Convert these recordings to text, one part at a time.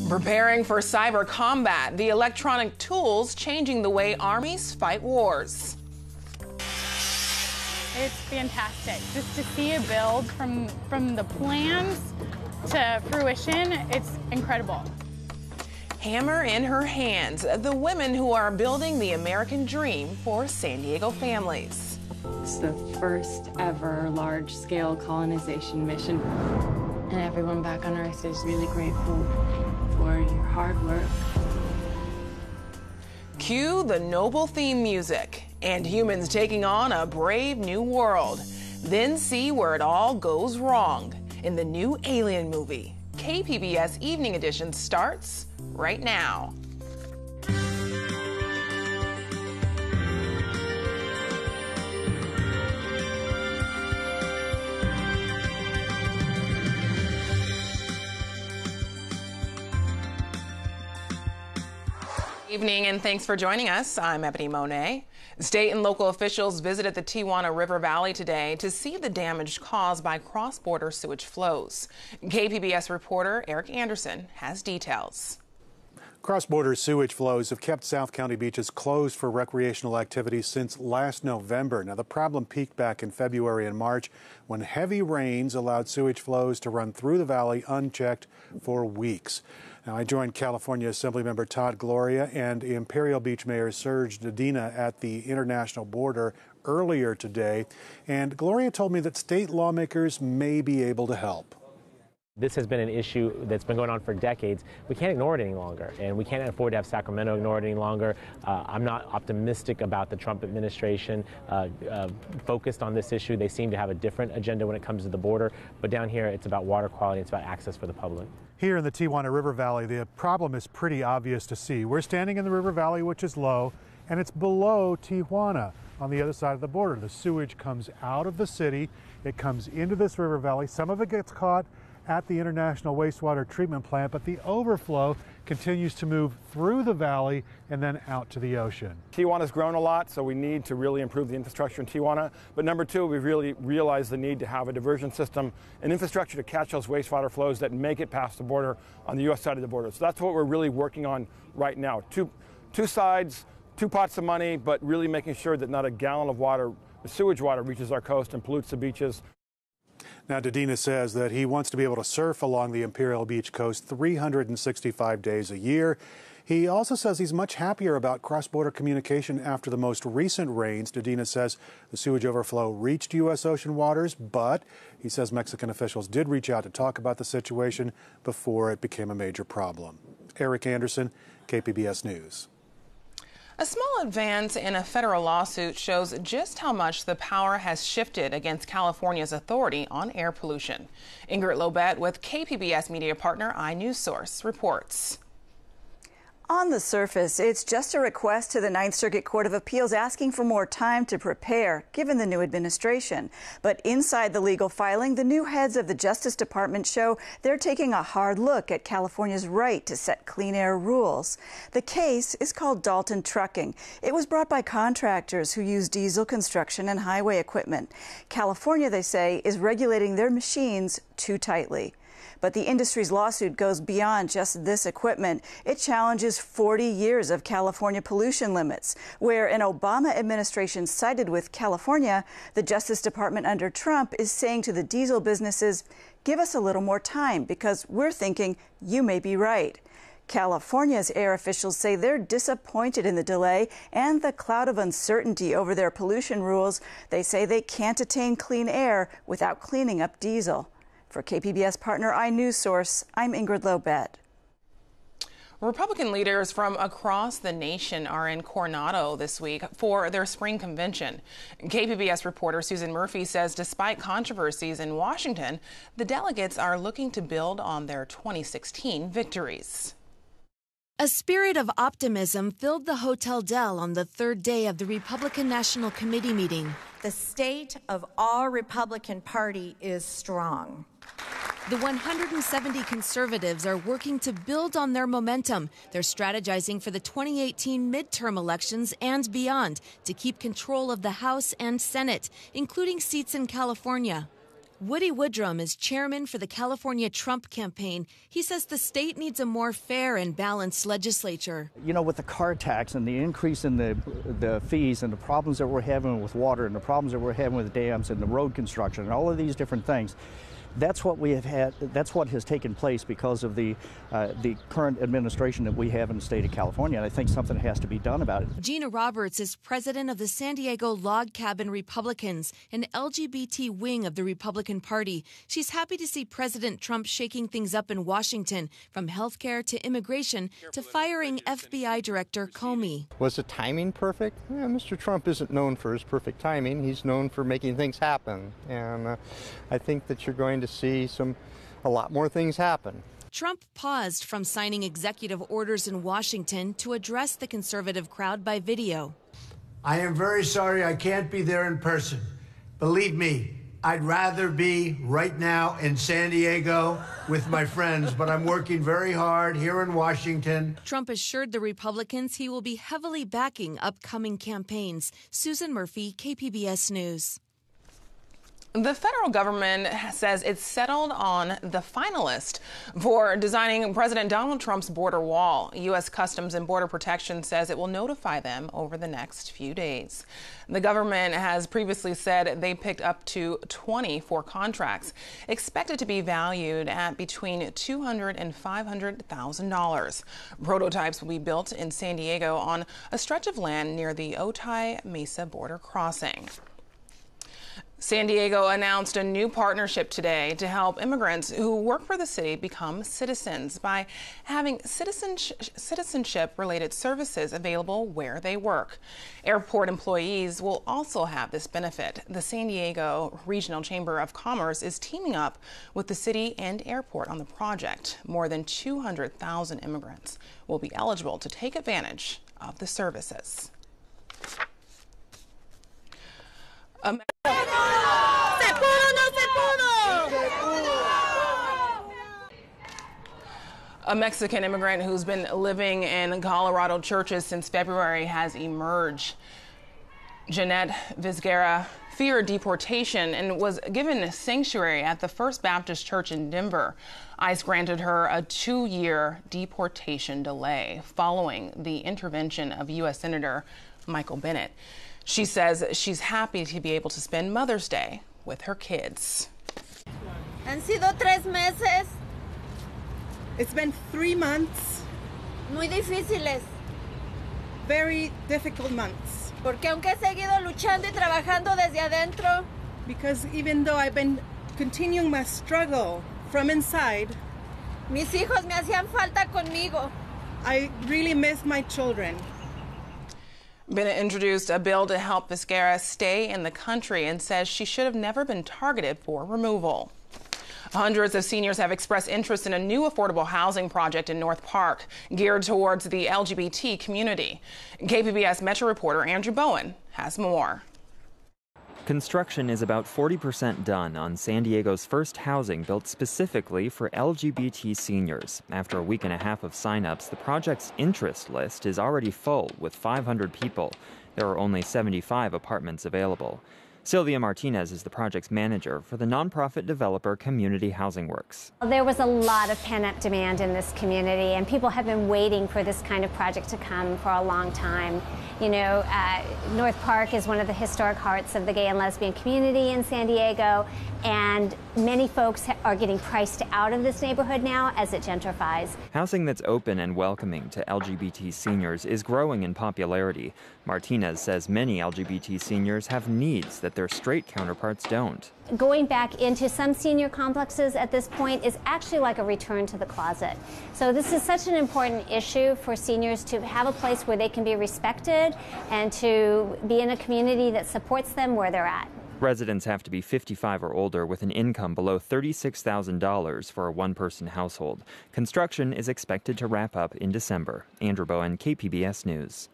Preparing for cyber combat, the electronic tools changing the way armies fight wars. It's fantastic just to see a build from the plans to fruition. It's incredible. Hammer in her hands, the women who are building the American dream for San Diego families. It's the first ever large-scale colonization mission. And everyone back on Earth is really grateful for your hard work. Cue the noble theme music and humans taking on a brave new world. Then see where it all goes wrong in the new Alien movie. KPBS Evening Edition starts right now. Evening and thanks for joining us. I'm Ebony Monet. State and local officials visited the Tijuana River Valley today to see the damage caused by cross-border sewage flows. KPBS reporter Eric Anderson has details. Cross-border sewage flows have kept South County beaches closed for recreational activities since last November. Now, the problem peaked back in February and March when heavy rains allowed sewage flows to run through the valley unchecked for weeks. Now, I joined California Assemblymember Todd Gloria and Imperial Beach Mayor Serge Dedina at the international border earlier today. And Gloria told me that state lawmakers may be able to help. This has been an issue that's been going on for decades. We can't ignore it any longer, and we can't afford to have Sacramento ignore it any longer. I'm not optimistic about the Trump administration focused on this issue. They seem to have a different agenda when it comes to the border, but down here it's about water quality, it's about access for the public. Here in the Tijuana River Valley, the problem is pretty obvious to see. We're standing in the river valley, which is low, and it's below Tijuana on the other side of the border. The sewage comes out of the city, it comes into this river valley. Some of it gets caught at the International Wastewater Treatment Plant, but the overflow continues to move through the valley and then out to the ocean. Tijuana's grown a lot, so we need to really improve the infrastructure in Tijuana. But number two, we've really realized the need to have a diversion system and infrastructure to catch those wastewater flows that make it past the border on the U.S. side of the border. So that's what we're really working on right now. Two sides, two pots of money, but really making sure that not a gallon of water, the sewage water, reaches our coast and pollutes the beaches. Now, Dedina says that he wants to be able to surf along the Imperial Beach coast 365 days a year. He also says he's much happier about cross-border communication after the most recent rains. Dedina says the sewage overflow reached U.S. ocean waters, but he says Mexican officials did reach out to talk about the situation before it became a major problem. Eric Anderson, KPBS News. A small advance in a federal lawsuit shows just how much the power has shifted against California's authority on air pollution. Ingrid Lobet with KPBS media partner iNewsSource reports. On the surface, it's just a request to the Ninth Circuit Court of Appeals asking for more time to prepare, given the new administration. But inside the legal filing, the new heads of the Justice Department show they're taking a hard look at California's right to set clean air rules. The case is called Dalton Trucking. It was brought by contractors who use diesel construction and highway equipment. California, they say, is regulating their machines too tightly. But the industry's lawsuit goes beyond just this equipment. It challenges 40 years of California pollution limits. Where an Obama administration sided with California, the Justice Department under Trump is saying to the diesel businesses, give us a little more time because we're thinking you may be right. California's air officials say they're disappointed in the delay and the cloud of uncertainty over their pollution rules. They say they can't attain clean air without cleaning up diesel. For KPBS partner iNewsSource, I'm Ingrid Lobet. Republican leaders from across the nation are in Coronado this week for their spring convention. KPBS reporter Susan Murphy says despite controversies in Washington, the delegates are looking to build on their 2016 victories. A spirit of optimism filled the Hotel Del on the third day of the Republican National Committee meeting. The state of our Republican Party is strong. The 170 conservatives are working to build on their momentum. They're strategizing for the 2018 midterm elections and beyond to keep control of the House and Senate, including seats in California. Woody Woodrum is chairman for the California Trump campaign. He says the state needs a more fair and balanced legislature. You know, with the car tax and the increase in the fees and the problems that we're having with water and the problems that we're having with dams and the road construction and all of these different things, that's what we have had. That's what has taken place because of the current administration that we have in the state of California. And I think something has to be done about it. Gina Roberts is president of the San Diego Log Cabin Republicans, an LGBT wing of the Republican Party. She's happy to see President Trump shaking things up in Washington, from health care to immigration to firing FBI Director Comey. Was the timing perfect? Yeah, Mr. Trump isn't known for his perfect timing. He's known for making things happen. And I think that you're going to see a lot more things happen. Trump paused from signing executive orders in Washington to address the conservative crowd by video. I am very sorry I can't be there in person. Believe me, I'd rather be right now in San Diego with my friends, but I'm working very hard here in Washington. Trump assured the Republicans he will be heavily backing upcoming campaigns. Susan Murphy, KPBS News. The federal government says it's settled on the finalist for designing President Donald Trump's border wall. U.S. Customs and Border Protection says it will notify them over the next few days. The government has previously said they picked up to 20 for contracts, expected to be valued at between $200,000 and $500,000. Prototypes will be built in San Diego on a stretch of land near the Otay Mesa border crossing. San Diego announced a new partnership today to help immigrants who work for the city become citizens by having citizenship-related services available where they work. Airport employees will also have this benefit. The San Diego Regional Chamber of Commerce is teaming up with the city and airport on the project. More than 200,000 immigrants will be eligible to take advantage of the services. A Mexican immigrant who's been living in Colorado churches since February has emerged. Jeanette Vizguera feared deportation and was given sanctuary at the First Baptist Church in Denver. ICE granted her a 2-year deportation delay following the intervention of U.S. Senator Michael Bennet. She says she's happy to be able to spend Mother's Day with her kids. Han sido 3 meses. It's been 3 months. Muy difíciles. Very difficult months. Porque aunque he seguido luchando y trabajando desde adentro, because even though I've been continuing my struggle from inside, mis hijos me hacían falta conmigo. I really miss my children. Bennett introduced a bill to help Vizguera stay in the country and says she should have never been targeted for removal. Hundreds of seniors have expressed interest in a new affordable housing project in North Park geared towards the LGBT community. KPBS Metro reporter Andrew Bowen has more. Construction is about 40% done on San Diego's first housing built specifically for LGBT seniors. After a week and a half of signups, the project's interest list is already full with 500 people. There are only 75 apartments available. Sylvia Martinez is the project's manager for the nonprofit developer Community Housing Works. There was a lot of pent-up demand in this community, and people have been waiting for this kind of project to come for a long time. You know, North Park is one of the historic hearts of the gay and lesbian community in San Diego, and many folks are getting priced out of this neighborhood now as it gentrifies. Housing that's open and welcoming to LGBT seniors is growing in popularity. Martinez says many LGBT seniors have needs that their straight counterparts don't. Going back into some senior complexes at this point is actually like a return to the closet. So this is such an important issue for seniors to have a place where they can be respected and to be in a community that supports them where they're at. Residents have to be 55 or older with an income below $36,000 for a one-person household. Construction is expected to wrap up in December. Andrew Bowen, KPBS News.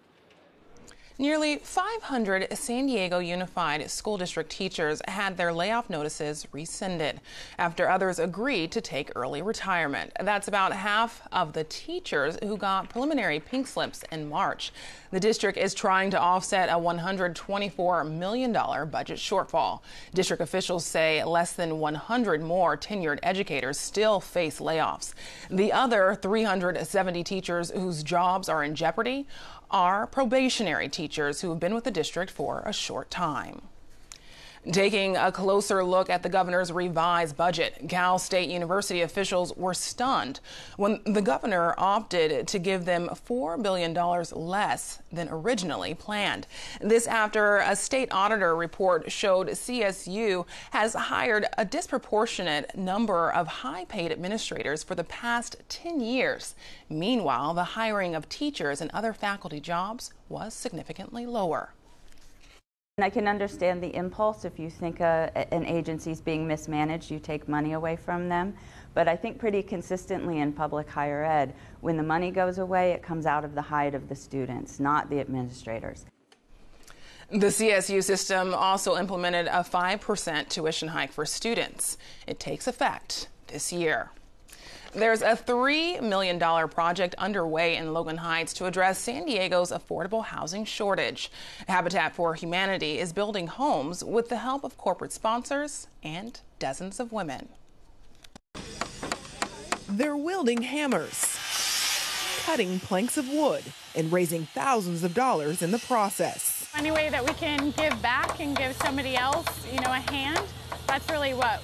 Nearly 500 San Diego Unified School District teachers had their layoff notices rescinded after others agreed to take early retirement. That's about half of the teachers who got preliminary pink slips in March. The district is trying to offset a $124 million budget shortfall. District officials say less than 100 more tenured educators still face layoffs. The other 370 teachers whose jobs are in jeopardy are probationary teachers who have been with the district for a short time. Taking a closer look at the governor's revised budget, Cal State University officials were stunned when the governor opted to give them $4 billion less than originally planned. This after a state auditor report showed CSU has hired a disproportionate number of high-paid administrators for the past 10 years. Meanwhile, the hiring of teachers and other faculty jobs was significantly lower. I can understand the impulse. If you think an agency is being mismanaged, you take money away from them. But I think pretty consistently in public higher ed, when the money goes away, it comes out of the hide of the students, not the administrators. The CSU system also implemented a 5% tuition hike for students. It takes effect this year. There's a $3 million project underway in Logan Heights to address San Diego's affordable housing shortage. Habitat for Humanity is building homes with the help of corporate sponsors and dozens of women. They're wielding hammers, cutting planks of wood, and raising thousands of dollars in the process. Any way that we can give back and give somebody else, a hand, that's really what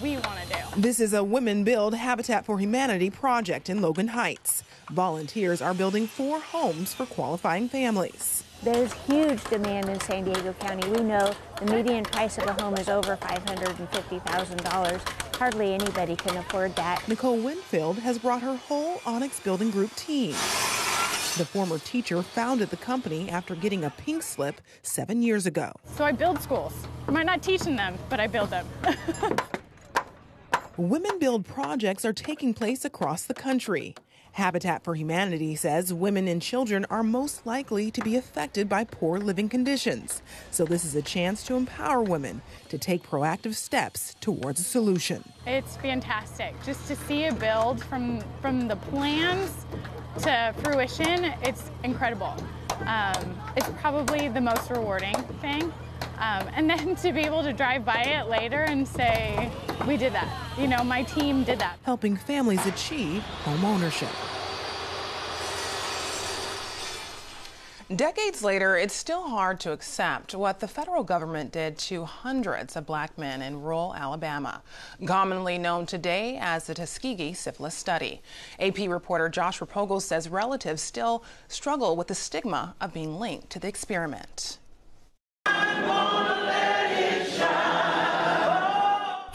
we want to do. This is a Women Build Habitat for Humanity project in Logan Heights. Volunteers are building 4 homes for qualifying families. There's huge demand in San Diego County. We know the median price of a home is over $550,000. Hardly anybody can afford that. Nicole Winfield has brought her whole Onyx Building Group team. The former teacher founded the company after getting a pink slip 7 years ago. So I build schools. I might not teach them, but I build them. Women Build projects are taking place across the country. Habitat for Humanity says women and children are most likely to be affected by poor living conditions. So this is a chance to empower women to take proactive steps towards a solution. It's fantastic just to see a build from the plans to fruition. It's incredible. It's probably the most rewarding thing. And then to be able to drive by it later and say, we did that. My team did that. Helping families achieve home ownership. Decades later, it's still hard to accept what the federal government did to hundreds of black men in rural Alabama, commonly known today as the Tuskegee Syphilis Study. AP reporter Josh Rapogel says relatives still struggle with the stigma of being linked to the experiment.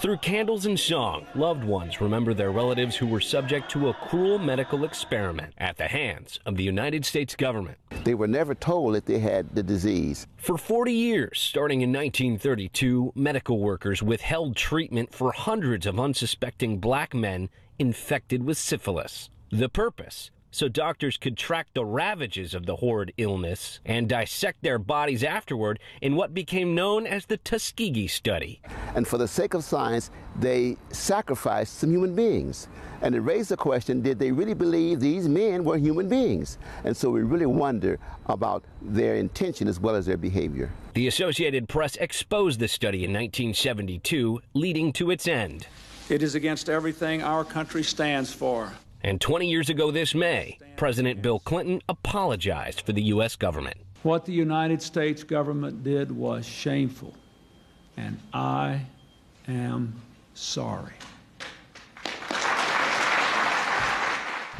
Through candles and song, loved ones remember their relatives who were subject to a cruel medical experiment at the hands of the United States government. They were never told that they had the disease. For 40 years, starting in 1932, medical workers withheld treatment for hundreds of unsuspecting black men infected with syphilis. The purpose? So doctors could track the ravages of the horrid illness and dissect their bodies afterward in what became known as the Tuskegee Study. And for the sake of science, they sacrificed some human beings. And it raised the question, did they really believe these men were human beings? And so we really wonder about their intention as well as their behavior. The Associated Press exposed the study in 1972, leading to its end. It is against everything our country stands for. And 20 years ago this May, President Bill Clinton apologized for the U.S. government. What the United States government did was shameful, and I am sorry.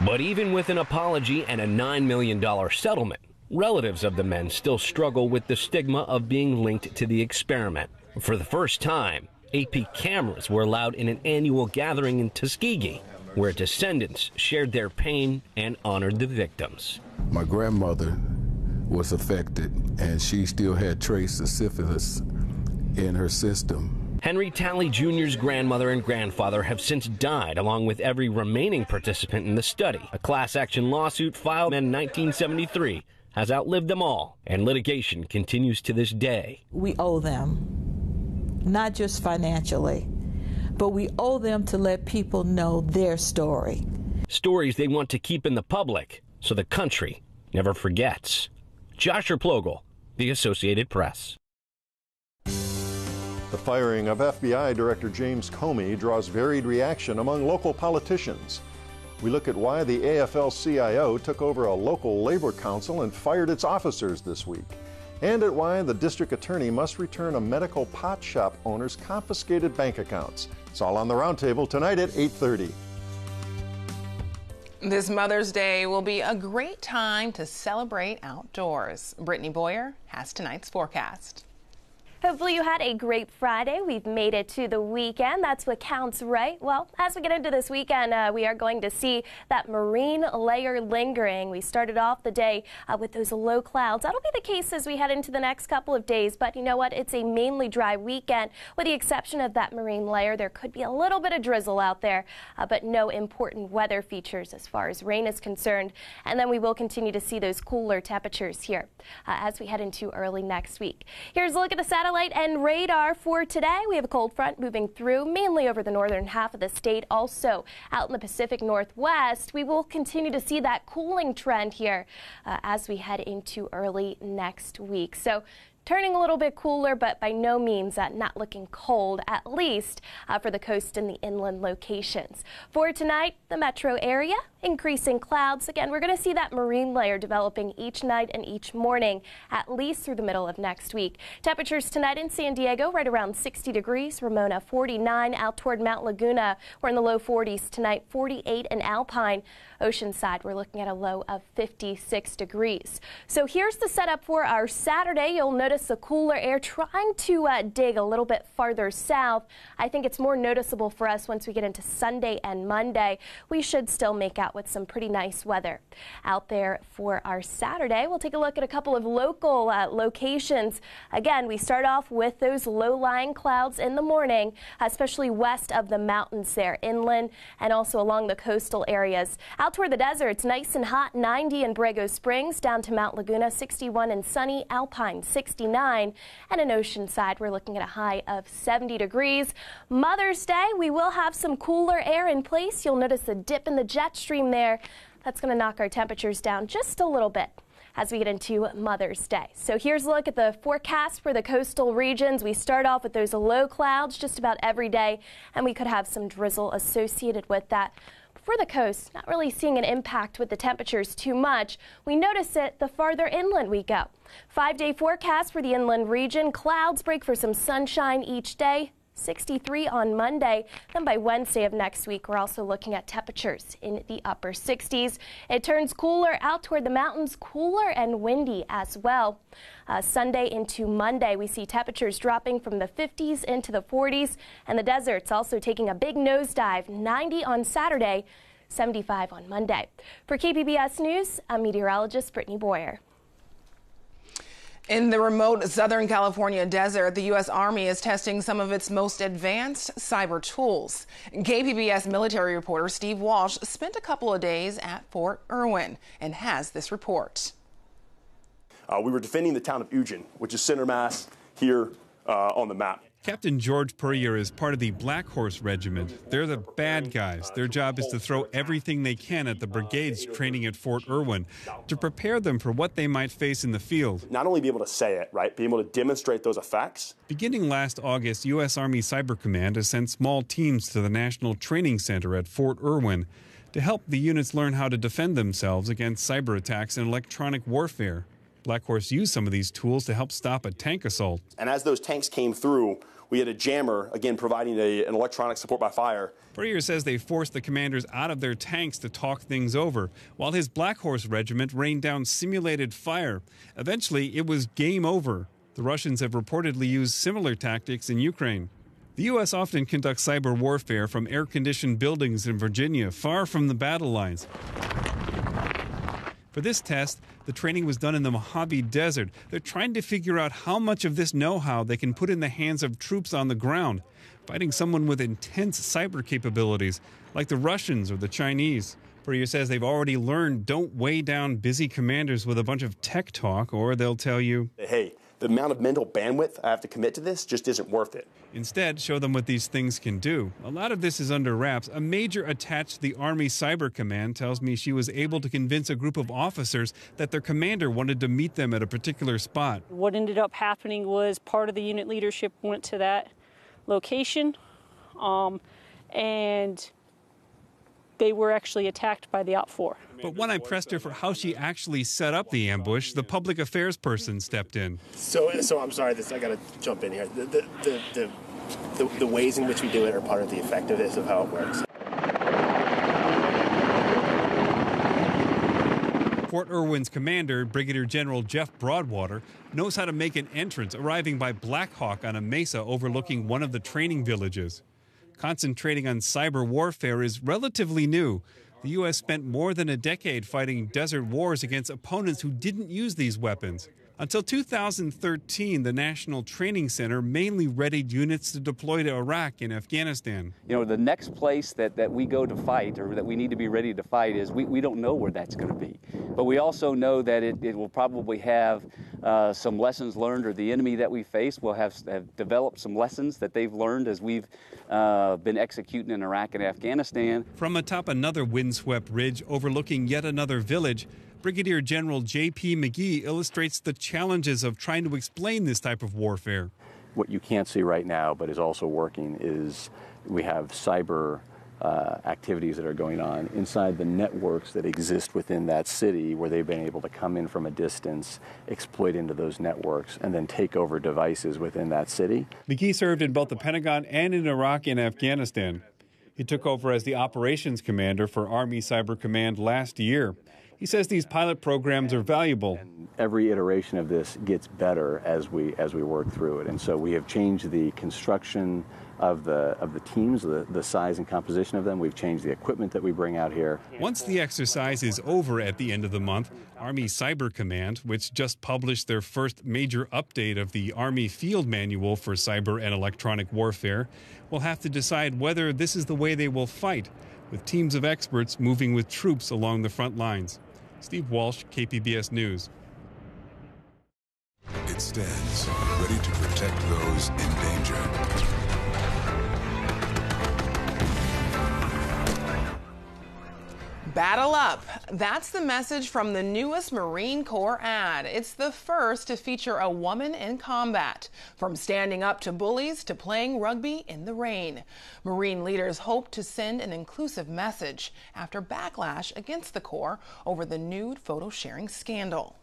But even with an apology and a $9 million settlement, relatives of the men still struggle with the stigma of being linked to the experiment. For the first time, AP cameras were allowed in an annual gathering in Tuskegee, where descendants shared their pain and honored the victims. My grandmother was affected, and she still had traces of syphilis in her system. Henry Talley Jr.'s grandmother and grandfather have since died, along with every remaining participant in the study. A class action lawsuit filed in 1973 has outlived them all, and litigation continues to this day. We owe them, not just financially, but we owe them to let people know their story. Stories they want to keep in the public so the country never forgets. Joshua Plogel, The Associated Press. The firing of FBI Director James Comey draws varied reaction among local politicians. We look at why the AFL-CIO took over a local labor council and fired its officers this week, and at why the district attorney must return a medical pot shop owner's confiscated bank accounts. It's all on the Roundtable tonight at 8:30. This Mother's Day will be a great time to celebrate outdoors. Brittany Boyer has tonight's forecast. Hopefully you had a great Friday. We've made it to the weekend. That's what counts, right? Well, as we get into this weekend, we are going to see that marine layer lingering. We started off the day with those low clouds. That'll be the case as we head into the next couple of days. But you know what? It's a mainly dry weekend. With the exception of that marine layer, there could be a little bit of drizzle out there, but no important weather features as far as rain is concerned. And then we will continue to see those cooler temperatures here as we head into early next week. Here's a look at the satellite and radar for today. We have a cold front moving through mainly over the northern half of the state. Also out in the Pacific Northwest, we will continue to see that cooling trend here as we head into early next week. So turning a little bit cooler, but by no means not looking cold, at least for the coast and the inland locations. For tonight, the metro area, increasing clouds. Again, we're going to see that marine layer developing each night and each morning, at least through the middle of next week. Temperatures tonight in San Diego, right around 60 degrees. Ramona, 49. Out toward Mount Laguna, we're in the low 40s tonight, 48 in Alpine. Oceanside, we're looking at a low of 56 degrees. So here's the setup for our Saturday. You'll notice the cooler air trying to dig a little bit farther south. I think it's more noticeable for us once we get into Sunday and Monday. We should still make out with some pretty nice weather out there for our Saturday. We'll take a look at a couple of local locations. Again, we start off with those low-lying clouds in the morning, especially west of the mountains there, inland and also along the coastal areas. Out toward the desert, it's nice and hot, 90 in Borrego Springs, down to Mount Laguna, 61 and sunny, Alpine 69, and in Oceanside, we're looking at a high of 70 degrees. Mother's Day, we will have some cooler air in place. You'll notice a dip in the jet stream there. That's going to knock our temperatures down just a little bit as we get into Mother's Day. So here's a look at the forecast for the coastal regions. We start off with those low clouds just about every day, and we could have some drizzle associated with that. For the coast, not really seeing an impact with the temperatures too much. We notice it the farther inland we go. 5-day forecast for the inland region. Clouds break for some sunshine each day. 63 on Monday. Then by Wednesday of next week, we're also looking at temperatures in the upper 60s. It turns cooler out toward the mountains, cooler and windy as well. Sunday into Monday, we see temperatures dropping from the 50s into the 40s, and the desert's also taking a big nosedive, 90 on Saturday, 75 on Monday. For KPBS News, I'm meteorologist Brittany Boyer. In the remote Southern California desert, the U.S. Army is testing some of its most advanced cyber tools. KPBS military reporter Steve Walsh spent a couple of days at Fort Irwin and has this report. We were defending the town of Eugene, which is center mass here on the map. Captain George Purrier is part of the Black Horse Regiment. They're the bad guys. Their job is to throw everything they can at the brigades training at Fort Irwin to prepare them for what they might face in the field. Not only be able to say it, right, be able to demonstrate those effects. Beginning last August, U.S. Army Cyber Command has sent small teams to the National Training Center at Fort Irwin to help the units learn how to defend themselves against cyber attacks and electronic warfare. Black Horse used some of these tools to help stop a tank assault. And as those tanks came through, we had a jammer, again, providing an electronic support by fire. Purrier says they forced the commanders out of their tanks to talk things over, while his Black Horse Regiment rained down simulated fire. Eventually, it was game over. The Russians have reportedly used similar tactics in Ukraine. The U.S. often conducts cyber warfare from air-conditioned buildings in Virginia, far from the battle lines. For this test, the training was done in the Mojave Desert. They're trying to figure out how much of this know-how they can put in the hands of troops on the ground, fighting someone with intense cyber capabilities, like the Russians or the Chinese. Puryear says they've already learned don't weigh down busy commanders with a bunch of tech talk, or they'll tell you, hey, the amount of mental bandwidth I have to commit to this just isn't worth it. Instead, show them what these things can do. A lot of this is under wraps. A major attached to the Army Cyber Command tells me she was able to convince a group of officers that their commander wanted to meet them at a particular spot. What ended up happening was part of the unit leadership went to that location, and they were actually attacked by the OPFOR. But when I pressed her for how she actually set up the ambush, the public affairs person stepped in. So I'm sorry, I got to jump in here. The ways in which we do it are part of the effectiveness of how it works. Fort Irwin's commander, Brigadier General Jeff Broadwater, knows how to make an entrance, arriving by Black Hawk on a mesa overlooking one of the training villages. Concentrating on cyber warfare is relatively new. The U.S. spent more than a decade fighting desert wars against opponents who didn't use these weapons. Until 2013, the National Training Center mainly readied units to deploy to Iraq and Afghanistan. You know, the next place that we go to fight, or that we need to be ready to fight, is we don't know where that's going to be. But we also know that it will probably have some lessons learned, or the enemy that we face will have developed some lessons that they've learned as we've been executing in Iraq and Afghanistan. From atop another windswept ridge overlooking yet another village, Brigadier General J.P. McGee illustrates the challenges of trying to explain this type of warfare. What you can't see right now, but is also working, is we have cyber activities that are going on inside the networks that exist within that city, where they've been able to come in from a distance, exploit into those networks, and then take over devices within that city. McGee served in both the Pentagon and in Iraq and Afghanistan. He took over as the operations commander for Army Cyber Command last year. He says these pilot programs are valuable. And every iteration of this gets better as we work through it. And so we have changed the construction of the teams, the size and composition of them. We've changed the equipment that we bring out here. Once the exercise is over at the end of the month, Army Cyber Command, which just published their first major update of the Army Field Manual for Cyber and Electronic Warfare, will have to decide whether this is the way they will fight, with teams of experts moving with troops along the front lines. Steve Walsh, KPBS News. It stands ready to protect those in danger. Battle up. That's the message from the newest Marine Corps ad. It's the first to feature a woman in combat, from standing up to bullies to playing rugby in the rain. Marine leaders hope to send an inclusive message after backlash against the Corps over the nude photo sharing scandal.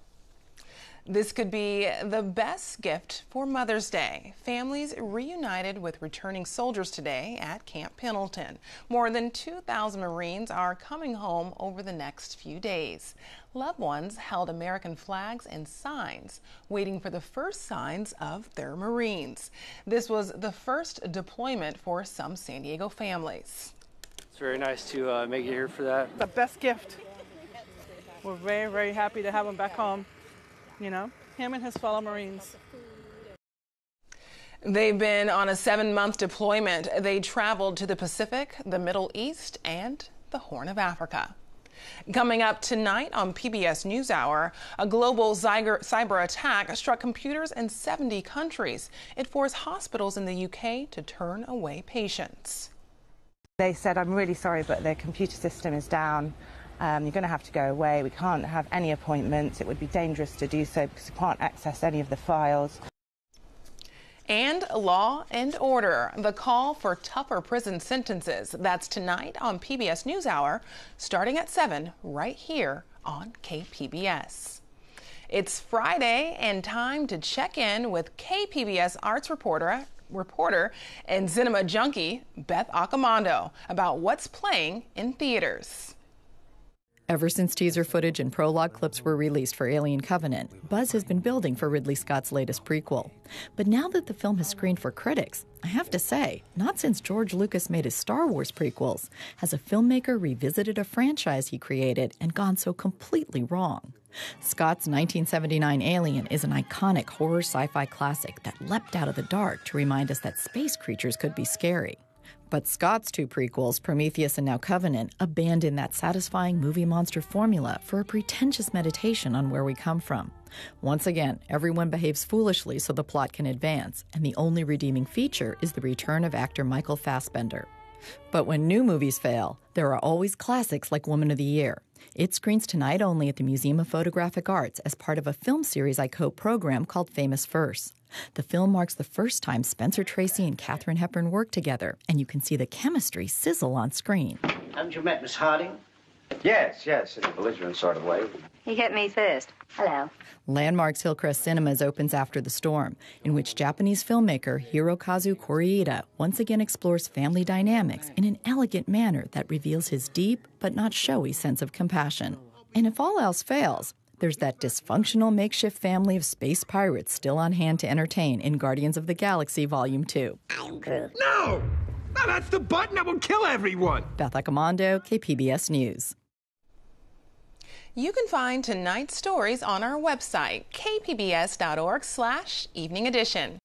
This could be the best gift for Mother's Day. Families reunited with returning soldiers today at Camp Pendleton. More than 2,000 Marines are coming home over the next few days. Loved ones held American flags and signs, waiting for the first signs of their Marines. This was the first deployment for some San Diego families. It's very nice to make it here for that. The best gift. We're very, very happy to have him back home. You know, him and his fellow Marines. They've been on a 7-month deployment. They traveled to the Pacific, the Middle East, and the Horn of Africa. Coming up tonight on PBS NewsHour, a global cyber attack struck computers in 70 countries. It forced hospitals in the UK to turn away patients. They said, "I'm really sorry, but their computer system is down. You're going to have to go away. We can't have any appointments. It would be dangerous to do so because we can't access any of the files." And Law and Order, the call for tougher prison sentences. That's tonight on PBS NewsHour, starting at 7, right here on KPBS. It's Friday and time to check in with KPBS arts reporter and cinema junkie Beth Accomando about what's playing in theaters. Ever since teaser footage and prologue clips were released for Alien Covenant, buzz has been building for Ridley Scott's latest prequel. But now that the film has screened for critics, I have to say, not since George Lucas made his Star Wars prequels has a filmmaker revisited a franchise he created and gone so completely wrong. Scott's 1979 Alien is an iconic horror sci-fi classic that leapt out of the dark to remind us that space creatures could be scary. But Scott's two prequels, Prometheus and now Covenant, abandon that satisfying movie monster formula for a pretentious meditation on where we come from. Once again, everyone behaves foolishly so the plot can advance, and the only redeeming feature is the return of actor Michael Fassbender. But when new movies fail, there are always classics like Woman of the Year. It screens tonight only at the Museum of Photographic Arts as part of a film series I co-program called Famous First. The film marks the first time Spencer Tracy and Katharine Hepburn work together, and you can see the chemistry sizzle on screen. Haven't you met Miss Harding? Yes, in a belligerent sort of way. He hit me first. Hello. Landmark's Hillcrest Cinemas opens after the storm, in which Japanese filmmaker Hirokazu Koreeda once again explores family dynamics in an elegant manner that reveals his deep but not showy sense of compassion. And if all else fails, there's that dysfunctional makeshift family of space pirates still on hand to entertain in Guardians of the Galaxy Volume 2. I'm Groot. No! No, that's the button that will kill everyone! Beth Accomando, KPBS News. You can find tonight's stories on our website, kpbs.org/evening edition.